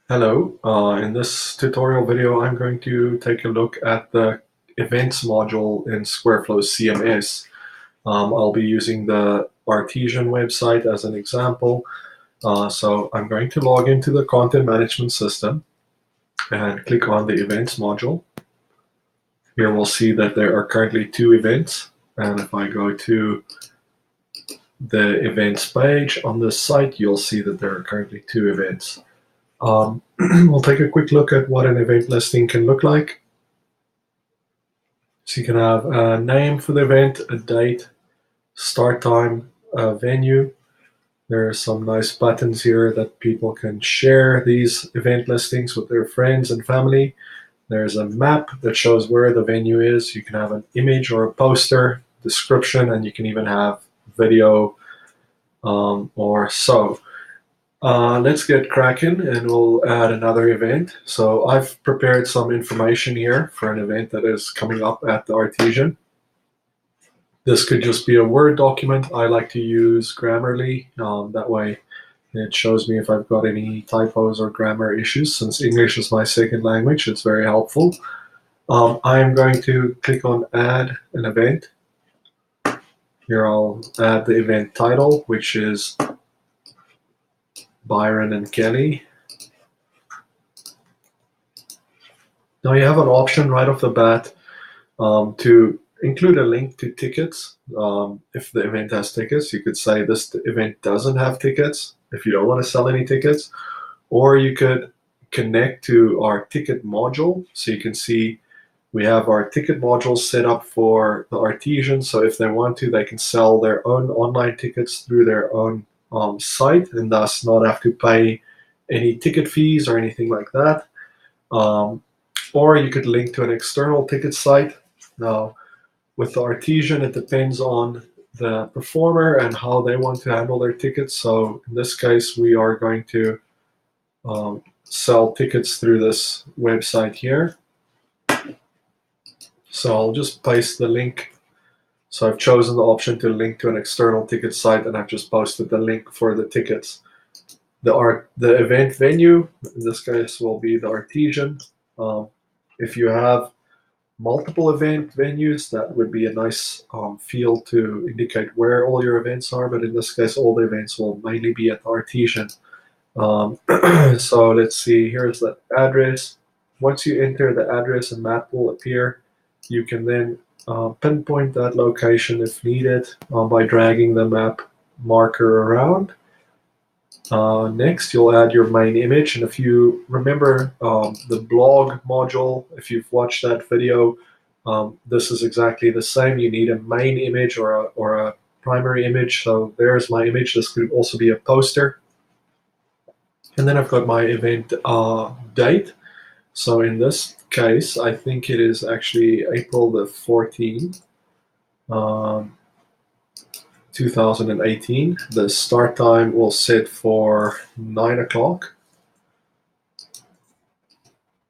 Hello, in this tutorial video I'm going to take a look at the events module in Squareflo CMS. I'll be using the Artesian website as an example. So I'm going to log into the content management system and click on the events module. Here we'll see that there are currently two events, and if I go to the events page on this site, you'll see that there are currently two events. We'll take a quick look at what an event listing can look like. So you can have a name for the event, a date, start time, a venue. There are some nice buttons here that people can share these event listings with their friends and family. There's a map that shows where the venue is. You can have an image or a poster, description, and you can even have video or so. Let's get cracking and we'll add another event. So I've prepared some information here for an event that is coming up at the Artesian. This could just be a Word document. I like to use Grammarly. That way it shows me if I've got any typos or grammar issues. Since English is my second language, it's very helpful. I'm going to click on Add an Event. Here I'll add the event title, which is Byron and Kelly. Now you have an option right off the bat to include a link to tickets. If the event has tickets, you could say this event doesn't have tickets if you don't want to sell any tickets. Or you could connect to our ticket module. So you can see we have our ticket module set up for the Artesian. So if they want to, they can sell their own online tickets through their own site and thus not have to pay any ticket fees or anything like that. Or you could link to an external ticket site. Now, with the Artesian, it depends on the performer and how they want to handle their tickets. So in this case, we are going to sell tickets through this website here. So I'll just paste the link. So I've chosen the option to link to an external ticket site, and I've just posted the link for the tickets. The event venue, in this case, will be the Artesian. If you have multiple event venues, that would be a nice field to indicate where all your events are, but in this case, all the events will mainly be at the Artesian. So let's see, here's the address. Once you enter the address, a map will appear. You can then pinpoint that location if needed by dragging the map marker around. Next, you'll add your main image, and if you remember the blog module, if you've watched that video, this is exactly the same. You need a main image or a primary image. So there's my image. This could also be a poster. And then I've got my event date. So in this case, I think it is actually April the 14th. 2018. The start time will set for 9 o'clock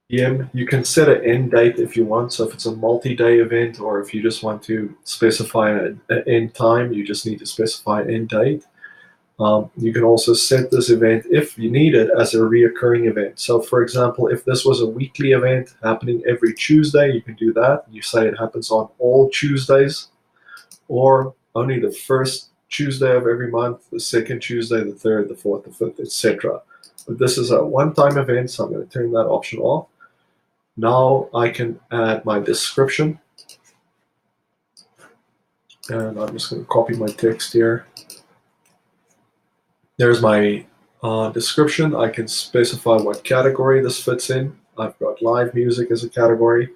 p.m. You can set an end date if you want. So if it's a multi-day event, or if you just want to specify an end time, you just need to specify end date. You can also set this event, if you need it, as a reoccurring event. So for example, if this was a weekly event happening every Tuesday, you can do that. You say it happens on all Tuesdays, or only the first Tuesday of every month, the second Tuesday, the third, the fourth, the fifth, etc. But this is a one-time event, so I'm going to turn that option off. Now I can add my description. And I'm just going to copy my text here. There's my description. I can specify what category this fits in. I've got live music as a category.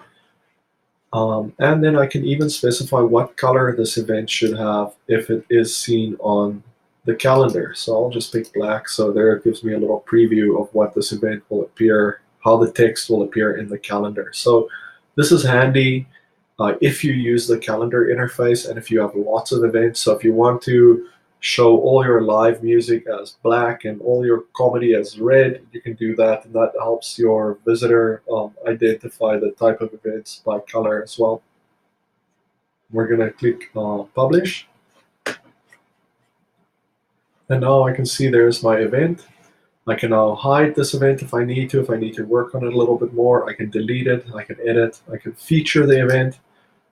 And then I can even specify what color this event should have if it is seen on the calendar. So I'll just pick black. So there it gives me a little preview of what this event will appear, how the text will appear in the calendar. So this is handy if you use the calendar interface and if you have lots of events. So if you want to show all your live music as black and all your comedy as red, you can do that, and that helps your visitor identify the type of events by color as well. We're going to click publish, and now I can see there's my event. I can now hide this event if I need to. If I need to work on it a little bit more, I can delete it, I can edit, I can feature the event.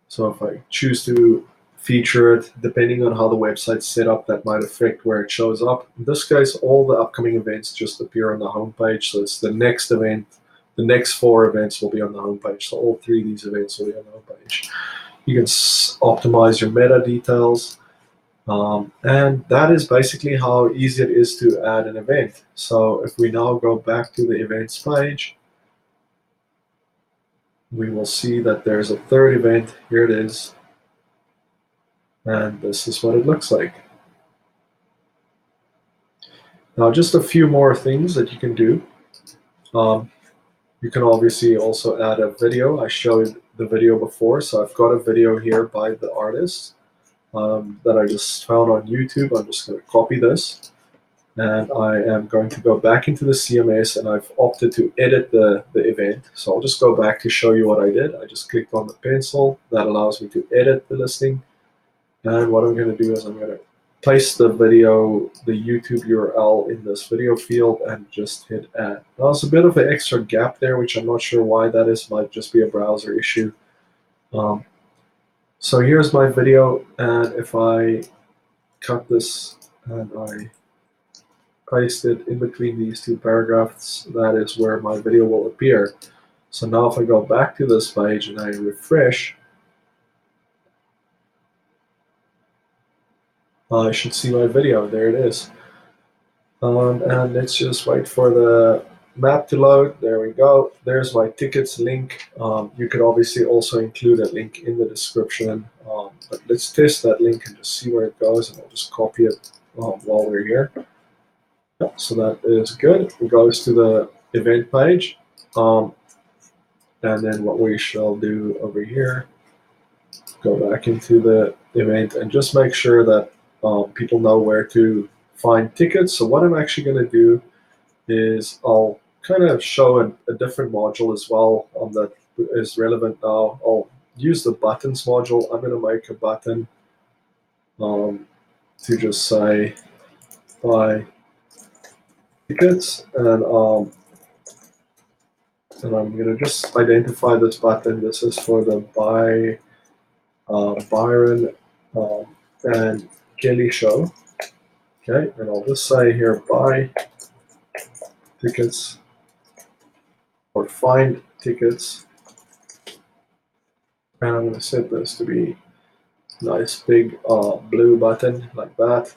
So if I choose to feature it, depending on how the website's set up, that might affect where it shows up. In this case, all the upcoming events just appear on the homepage. So it's the next event, the next 4 events will be on the homepage. So all 3 of these events will be on the homepage. You can optimize your meta details. And that is basically how easy it is to add an event. So if we now go back to the events page, we will see that there's a 3rd event. Here it is. And this is what it looks like. Now, just a few more things that you can do. You can obviously also add a video. I showed the video before, so I've got a video here by the artist that I just found on YouTube. I'm just going to copy this, and I am going to go back into the CMS, and I've opted to edit the event. So I'll just go back to show you what I did. I just clicked on the pencil. That allows me to edit the listing. And what I'm going to do is I'm going to paste the video, the YouTube URL in this video field and just hit add. Now there's a bit of an extra gap there, which I'm not sure why that is. Might just be a browser issue. So here's my video, and if I cut this and I paste it in between these 2 paragraphs, that is where my video will appear. So now if I go back to this page and I refresh, I should see my video. There it is. And let's just wait for the map to load. There we go. There's my tickets link. You could obviously also include a link in the description, but let's test that link and just see where it goes, and I'll just copy it while we're here. Yep, so that is good. It goes to the event page. And then what we shall do over here, go back into the event and just make sure that people know where to find tickets. So what I'm actually going to do is I'll kind of show a different module as well that is relevant now. I'll use the buttons module. I'm going to make a button to just say buy tickets, and I'm going to just identify this button. This is for the Byron and Kelly show. Okay, and I'll just say here buy tickets or find tickets, and I'm going to set this to be nice big blue button like that.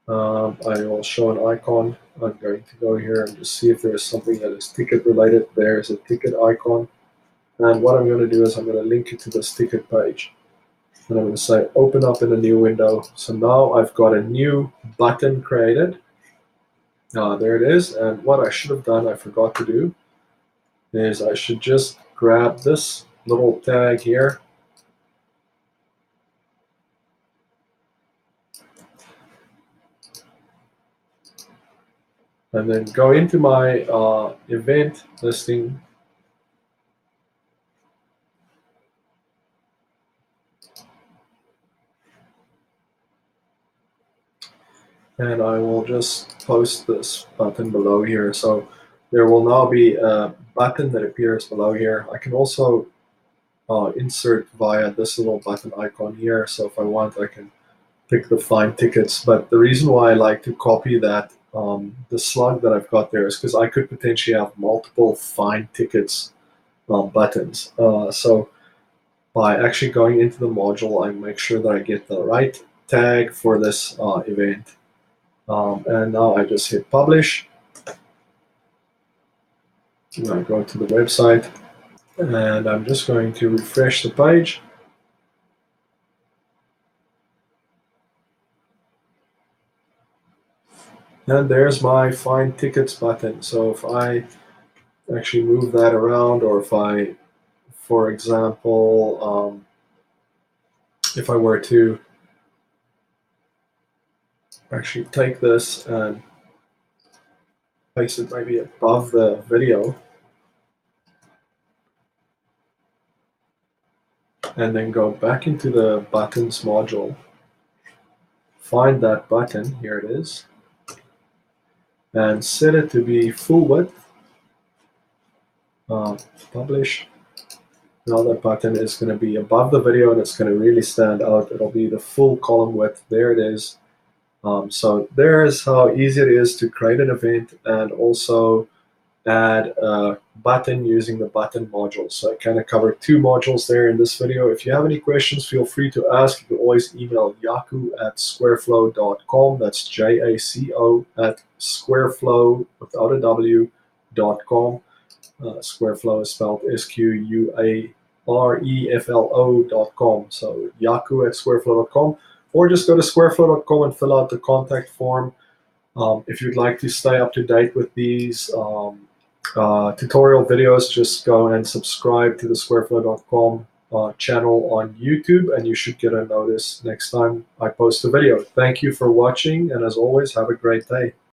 I will show an icon. I'm going to go here and just see if there's something that is ticket related. There's a ticket icon, and what I'm going to do is I'm going to link it to this ticket page, and I'm going to say open up in a new window. So now I've got a new button created. There it is, and what I should have done, I forgot to do, is I should just grab this little tag here, and then go into my event listing, and I will just post this button below here. So there will now be a button that appears below here. I can also insert via this little button icon here. So if I want, I can pick the find tickets. But the reason why I like to copy that, the slug that I've got there, is because I could potentially have multiple find tickets buttons. So by actually going into the module, I make sure that I get the right tag for this event. And now I just hit publish. And I go to the website, and I'm just going to refresh the page. And there's my find tickets button. So if I actually move that around, or if I, for example, if I were to actually take this and place it maybe above the video, and then go back into the buttons module, find that button, here it is, and set it to be full width. Publish. Now that button is going to be above the video and it's going to really stand out. It'll be the full column width. There it is. So there's how easy it is to create an event and also add a button using the button module. So I kind of covered two modules there in this video. If you have any questions, feel free to ask. You can always email Jaco@Squareflo.com. That's JACO at Squareflo without a W.com. Squareflo is spelled SQUAREFLO.com. So Jaco@Squareflo.com, or just go to Squareflo.com and fill out the contact form. If you'd like to stay up to date with these tutorial videos, just go and subscribe to the Squareflo.com channel on YouTube, and you should get a notice next time I post a video. Thank you for watching, and as always, have a great day.